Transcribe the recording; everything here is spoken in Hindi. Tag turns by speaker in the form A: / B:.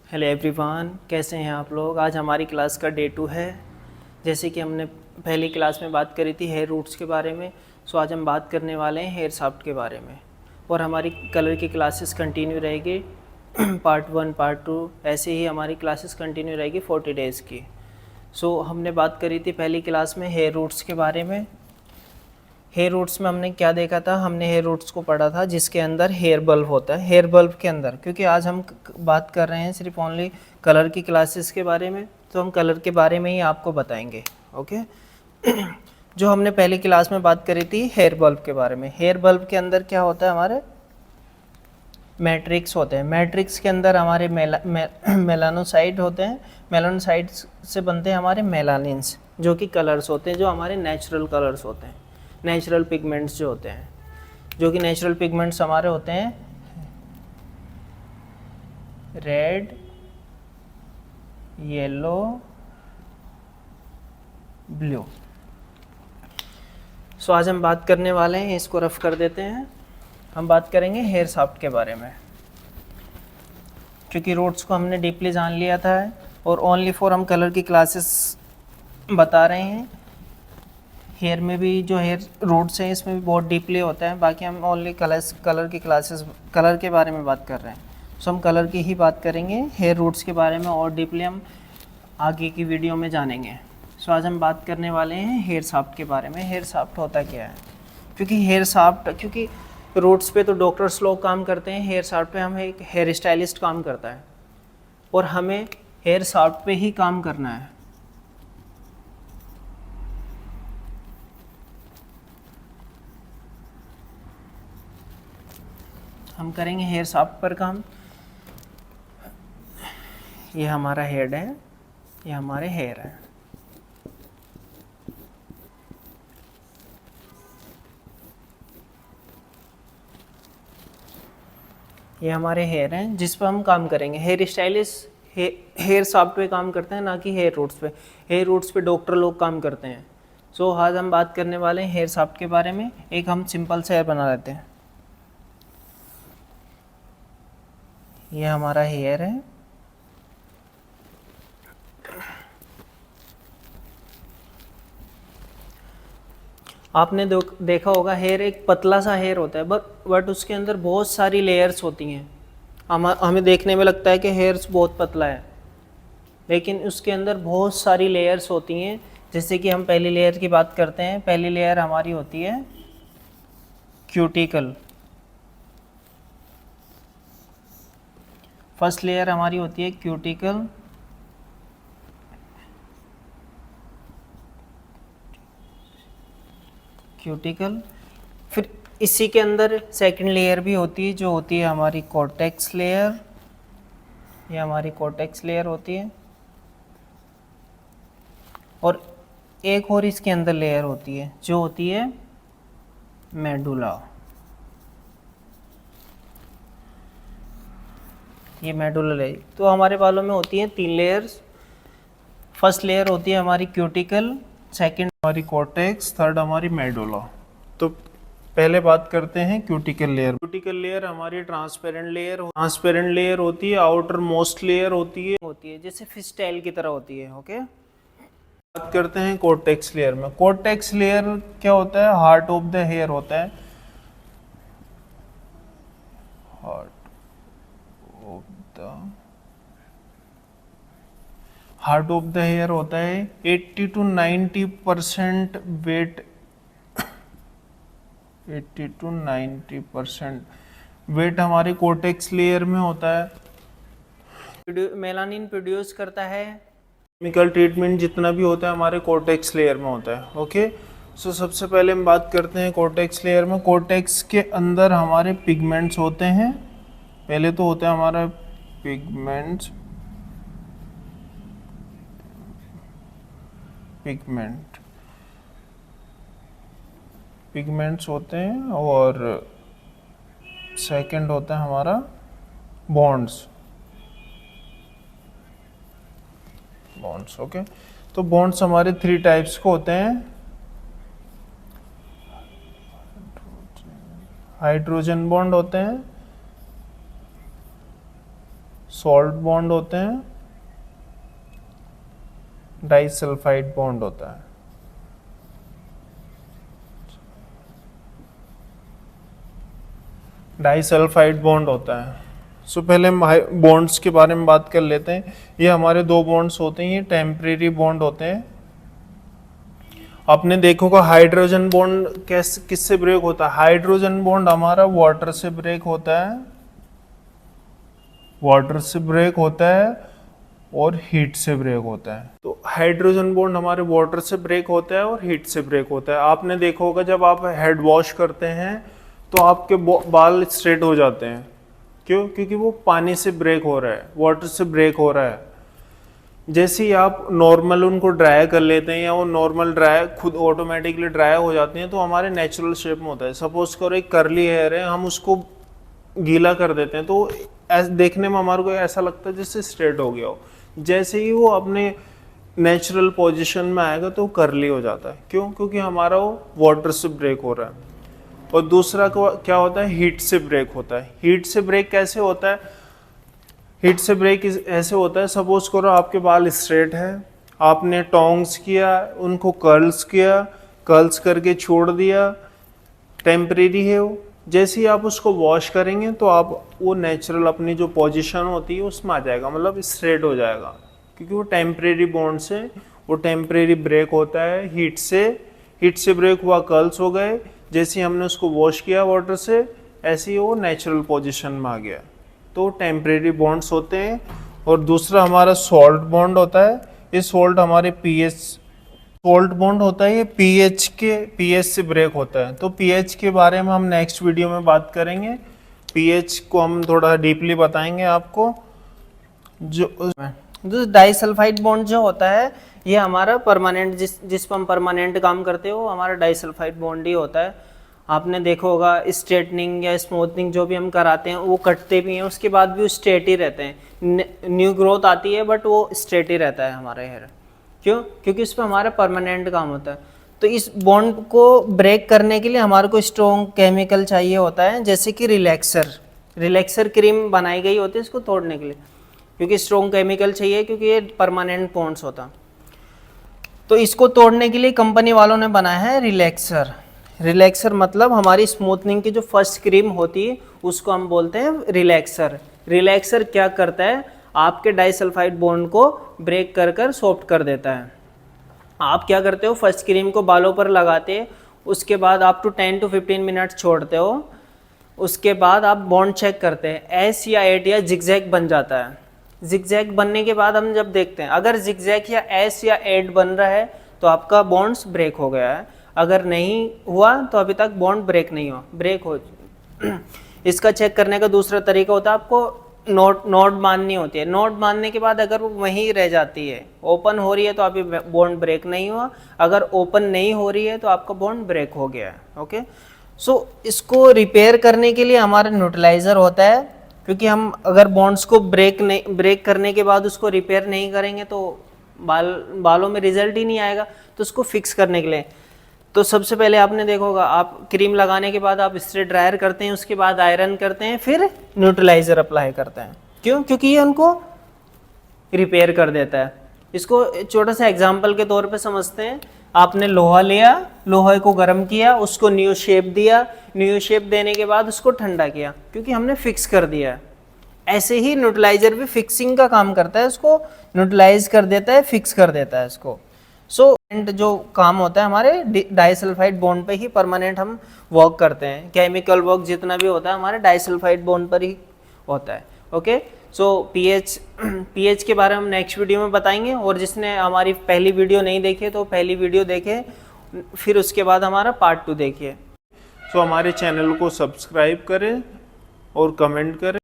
A: हेलो एवरीवन, कैसे हैं आप लोग। आज हमारी क्लास का डे 2 है। जैसे कि हमने पहली क्लास में बात करी थी हेयर रूट्स के बारे में, सो आज हम बात करने वाले हैं हेयर शाफ्ट के बारे में। और हमारी कलर की क्लासेस कंटिन्यू रहेगी पार्ट 1 पार्ट 2 ऐसे ही हमारी क्लासेस कंटिन्यू रहेगी 40 डेज़ की। सो हमने बात करी थी पहली क्लास में हेयर रूट्स के बारे में। हेयर रूट्स में हमने क्या देखा था, हमने हेयर रूट्स को पढ़ा था जिसके अंदर हेयर बल्ब होता है। हेयर बल्ब के अंदर, क्योंकि आज हम बात कर रहे हैं सिर्फ ओनली कलर की क्लासेस के बारे में, तो हम कलर के बारे में ही आपको बताएंगे। ओके जो हमने पहली क्लास में बात करी थी हेयर बल्ब के बारे में। हेयर बल्ब के अंदर क्या होता है, हमारे मैट्रिक्स होते हैं। मैट्रिक्स के अंदर हमारे मेलानोसाइड होते हैं। मेलानोसाइड्स से बनते हैं हमारे मेलानिन्स, जो कि कलर्स होते हैं, जो हमारे नेचुरल कलर्स होते हैं, नेचुरल पिगमेंट्स जो होते हैं। जो कि नेचुरल पिगमेंट्स हमारे होते हैं रेड, येलो, ब्लू। सो आज हम बात करने वाले हैं, इसको रफ कर देते हैं। हम बात करेंगे हेयर शाफ्ट के बारे में, क्योंकि रूट्स को हमने डीपली जान लिया था और ओनली फॉर हम कलर की क्लासेस बता रहे हैं। हेयर में भी जो हेयर रूट्स हैं इसमें भी बहुत डीपली होता है, बाकी हम ओनली कलर की क्लासेस कलर के बारे में बात कर रहे हैं। सो हम कलर की ही बात करेंगे, हेयर रूट्स के बारे में और डीपली हम आगे की वीडियो में जानेंगे। सो आज हम बात करने वाले हैं हेयर शाफ्ट के बारे में। हेयर शाफ्ट होता क्या है, क्योंकि रूट्स पे तो डॉक्टर्स लोग काम करते हैं, हेयर शाफ्ट पे हम एक हेयर स्टाइलिस्ट काम करता है और हमें हेयर शाफ्ट पे ही काम करना है। हम करेंगे हेयर शाफ्ट पर काम। ये हमारा हेड है, ये हमारे हेयर है। ये हमारे हेयर हैं जिस पर हम काम करेंगे। हेयर स्टाइलिस्ट हेयर शाफ्ट पे काम करते हैं, ना कि हेयर रूट्स पे। हेयर रूट्स पे डॉक्टर लोग काम करते हैं। सो आज हम बात करने वाले हैं हेयर शाफ्ट के बारे में। एक हम सिंपल से हेयर बना लेते हैं। ये हमारा हेयर है, आपने देखा होगा हेयर एक पतला सा हेयर होता है, बट उसके अंदर बहुत सारी लेयर्स होती हैं। हमें देखने में लगता है कि हेयर्स बहुत पतला है, लेकिन उसके अंदर बहुत सारी लेयर्स होती हैं। जैसे कि हम पहली लेयर की बात करते हैं। पहली लेयर हमारी होती है क्यूटिकल। फर्स्ट लेयर हमारी होती है क्यूटिकल। फिर इसी के अंदर सेकंड लेयर भी होती है, जो होती है हमारी कॉर्टेक्स लेयर। ये हमारी कॉर्टेक्स लेयर होती है। और एक और इसके अंदर लेयर होती है, जो होती है मेडुला। ये मेडुला लेयर। तो हमारे बालों में होती हैं 3 लेयर्स। फर्स्ट लेयर होती है हमारी क्यूटिकल, सेकंड हमारी कॉर्टेक्स, थर्ड हमारी मेडुला। तो पहले बात करते हैं क्यूटिकल लेयर। क्यूटिकल लेयर हमारी ट्रांसपेरेंट लेयर होती है, आउटर मोस्ट लेयर होती है जैसे फिश टेल की तरह होती है। ओके, बात करते हैं कॉर्टेक्स लेयर में। कॉर्टेक्स लेयर क्या होता है, हार्ट ऑफ द हेयर होता है। हार्ट ऑफ द हेयर होता है। 80 to 90% वेट, 80 to 90% वेट हमारे कॉर्टेक्स लेयर में होता है। मेलानिन प्रोड्यूस करता है। केमिकल ट्रीटमेंट जितना भी होता है हमारे कॉर्टेक्स लेयर में होता है। ओके, सो सबसे पहले हम बात करते हैं कॉर्टेक्स लेयर में। कॉर्टेक्स के अंदर हमारे पिगमेंट्स होते हैं। पहले तो होता है हमारा पिगमेंट्स होते हैं, और सेकंड होता है हमारा बॉन्ड्स। ओके, तो बॉन्ड्स हमारे 3 टाइप्स के होते हैं। हाइड्रोजन बॉन्ड होते हैं,
B: सॉल्ट बॉन्ड होते हैं, डाइसल्फाइड बॉन्ड होता है। डाइसल्फाइड बॉन्ड होता है। सो पहले हम बॉन्ड्स के बारे में बात कर लेते हैं। ये हमारे दो बॉन्ड्स होते हैं, ये टेम्परेरी बॉन्ड होते हैं। आपने देखा होगा हाइड्रोजन बॉन्ड किससे ब्रेक होता है? हाइड्रोजन बॉन्ड हमारा वाटर से ब्रेक होता है, वाटर से ब्रेक होता है और हीट से ब्रेक होता है। तो हाइड्रोजन बॉन्ड हमारे वाटर से ब्रेक होता है और हीट से ब्रेक होता है। आपने देखा होगा जब आप हेड वॉश करते हैं तो आपके बाल स्ट्रेट हो जाते हैं। क्यों? क्योंकि वो पानी से ब्रेक हो रहा है, वाटर से ब्रेक हो रहा है। जैसे ही आप नॉर्मल उनको ड्राई कर लेते हैं या वो नॉर्मल ड्राई खुद ऑटोमेटिकली ड्राई हो जाते हैं तो हमारे नेचुरल शेप में होता है। सपोज करो एक कर्ली हेयर है, हम उसको गीला कर देते हैं तो देखने में हमारे को ऐसा लगता है जैसे स्ट्रेट हो गया हो। जैसे ही वो अपने नेचुरल पोजीशन में आएगा तो कर्ली हो जाता है। क्यों? क्योंकि हमारा वो वाटर से ब्रेक हो रहा है। और दूसरा क्या होता है? हीट से ब्रेक होता है। हीट से ब्रेक कैसे होता है? हीट से ब्रेक ऐसे होता है, सपोज करो आपके बाल स्ट्रेट है, आपने टोंग्स किया, उनको कर्ल्स किया, कर्ल्स करके छोड़ दिया, टेम्परेरी है वो। जैसे ही आप उसको वॉश करेंगे तो आप वो नेचुरल अपनी जो पोजीशन होती है उसमें आ जाएगा, मतलब स्ट्रेट हो जाएगा। क्योंकि वो टेम्परेरी बॉन्ड से वो टेम्परेरी ब्रेक होता है हीट से ब्रेक हुआ, कर्ल्स हो गए। जैसे ही हमने उसको वॉश किया वाटर से, ऐसे ही वो नेचुरल पोजीशन में आ गया। तो टेम्परेरी बॉन्ड्स होते हैं। और दूसरा हमारा सॉल्ट बॉन्ड होता है। ये सॉल्ट हमारे सॉल्ट बॉन्ड होता है, ये पीएच से ब्रेक होता है। तो पीएच के बारे में हम नेक्स्ट वीडियो में बात करेंगे। पीएच को हम थोड़ा डीपली बताएंगे आपको। जो
A: डाइसल्फाइड बॉन्ड जो होता है ये हमारा परमानेंट, जिस पर हम परमानेंट काम करते हो वो हमारा डाइसल्फाइड बॉन्ड ही होता है। आपने देखा होगा स्ट्रेटनिंग या स्मूथनिंग जो भी हम कराते हैं वो कटते भी हैं, उसके बाद भी वो स्ट्रेट ही रहते हैं। न्यू ग्रोथ आती है बट वो स्ट्रेट ही रहता है हमारा हेयर। क्यों? क्योंकि इस पर हमारा परमानेंट काम होता है। तो इस बॉन्ड को ब्रेक करने के लिए हमारे को स्ट्रॉन्ग केमिकल चाहिए होता है, जैसे कि रिलैक्सर क्रीम बनाई गई होती है इसको तोड़ने के लिए, क्योंकि स्ट्रॉन्ग केमिकल चाहिए, क्योंकि ये परमानेंट बॉन्ड्स होता। तो इसको तोड़ने के लिए कंपनी वालों ने बनाया है रिलैक्सर मतलब हमारी स्मूथनिंग की जो फर्स्ट क्रीम होती है उसको हम बोलते हैं रिलैक्सर क्या करता है? आपके डाइसल्फाइड बॉन्ड को ब्रेक कर सॉफ्ट कर देता है। आप क्या करते हो? फर्स्ट क्रीम को बालों पर लगाते, उसके बाद आप 10 to 15 मिनट छोड़ते हो, उसके बाद आप बॉन्ड चेक करते हैं, एस या एट या जिगजैग बन जाता है। जिगजैग बनने के बाद हम जब देखते हैं अगर जिगजैग या एस या एट बन रहा है तो आपका बॉन्ड्स ब्रेक हो गया है। अगर नहीं हुआ तो अभी तक बॉन्ड ब्रेक नहीं हुआ, ब्रेक हो। इसका चेक करने का दूसरा तरीका होता है, आपको नोट बांधनी होती है। नोट बांधने के बाद अगर वो वहीं रह जाती है, ओपन हो रही है तो अभी बॉन्ड ब्रेक नहीं हुआ, अगर ओपन नहीं हो रही है तो आपका बॉन्ड ब्रेक हो गया है। ओके, सो इसको रिपेयर करने के लिए हमारा न्यूट्रलाइजर होता है, क्योंकि हम अगर बॉन्ड्स को ब्रेक करने के बाद उसको रिपेयर नहीं करेंगे तो बालों में रिजल्ट ही नहीं आएगा। तो उसको फिक्स करने के लिए तो सबसे पहले आपने देखा होगा, आप क्रीम लगाने के बाद आप स्ट्रेट ड्रायर करते हैं, उसके बाद आयरन करते हैं, फिर न्यूट्रलाइजर अप्लाई करते हैं। क्यों? क्योंकि ये उनको रिपेयर कर देता है। इसको छोटा सा एग्जांपल के तौर पे समझते हैं। आपने लोहा लिया, लोहे को गर्म किया, उसको न्यू शेप दिया, न्यू शेप देने के बाद उसको ठंडा किया, क्योंकि हमने फिक्स कर दिया है। ऐसे ही न्यूट्रलाइजर भी फिक्सिंग का काम करता है, उसको न्यूट्रलाइज कर देता है, फिक्स कर देता है इसको। सो जो काम होता है हमारे डाइसल्फाइड बॉन्ड पे ही परमानेंट हम वर्क करते हैं। केमिकल वर्क जितना भी होता है हमारे डाइसल्फाइड बॉन्ड पर ही होता है। ओके, सो पीएच के बारे में हम नेक्स्ट वीडियो में बताएंगे। और जिसने हमारी पहली वीडियो नहीं देखी है तो पहली वीडियो देखे, फिर उसके बाद हमारा पार्ट 2 देखिए।
B: सो हमारे चैनल को सब्सक्राइब करें और कमेंट करें।